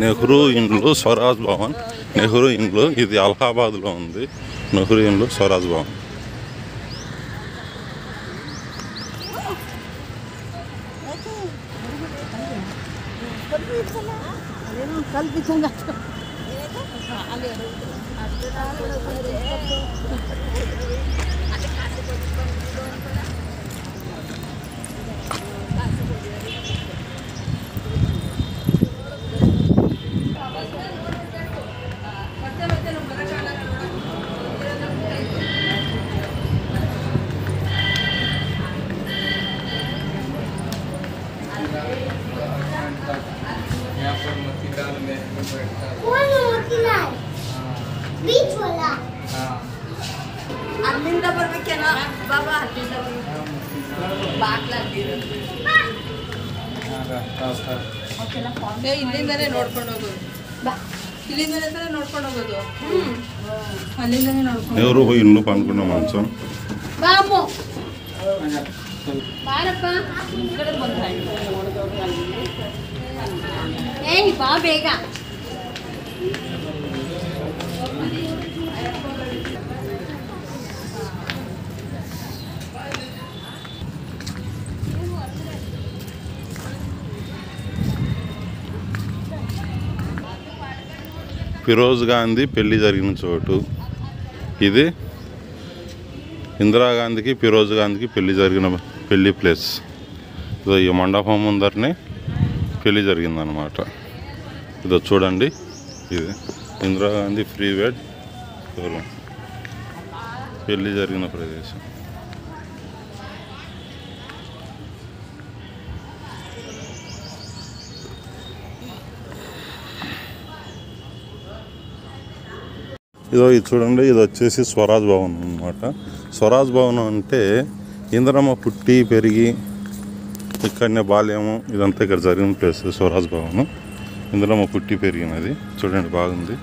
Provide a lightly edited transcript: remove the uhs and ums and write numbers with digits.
నెహ్రూ ఇండ్లు స్వరాజ్ భవన్. నెహ్రూ ఇండ్లు ఇది అలహాబాద్లో ఉంది. నెహ్రూ ఇండ్లు స్వరాజ్ భవన్. बीच वाला अरविंद पर भी क्या ना बाबा अरविंद बात लगी ओके ಇಲ್ಲಿಂದನೇ ನೋಡ್ಕೊಂಡು ಹೋಗೋದು ಇಲ್ಲಿಂದನೇ ನೋಡ್ಕೊಂಡು ಹೋಗೋದು ಅಲ್ಲಿಂದನೇ ನೋಡ್ಕೊಂಡು నెహ్రూ ఇండ్లు పనుకున్న మంచం. ಬಾಮು ಬಾರಪ್ಪ ಈ ಕಡೆ ಬಂದ್ರೆ ಏಯ್ ಬಾ ಬೇಗ. ఫిరోజ్ గాంధీ పెళ్లి జరిగిన చోటు ఇది. ఇందిరాగాంధీకి ఫిరోజ్ గాంధీకి పెళ్లి జరిగిన పెళ్లి ప్లేస్. ఇదో ఈ మండపం ముందరనే పెళ్లి జరిగిందనమాట. ఇదో చూడండి, ఇది ఇందిరాగాంధీ ప్రీ వెడ్ పెళ్లి జరిగిన ప్రదేశం. ఇదో ఇది చూడండి, ఇది వచ్చేసి స్వరాజ్ భవన్ అనమాట. స్వరాజ్ భవన్ అంటే ఇందిరమ్మ పుట్టి పెరిగి ఇక్కడనే బాల్యము ఇదంతా ఇక్కడ జరిగిన ప్లేస్ స్వరాజ్ భవన్. ఇందిరమ్మ పుట్టి పెరిగినది చూడండి, బాగుంది.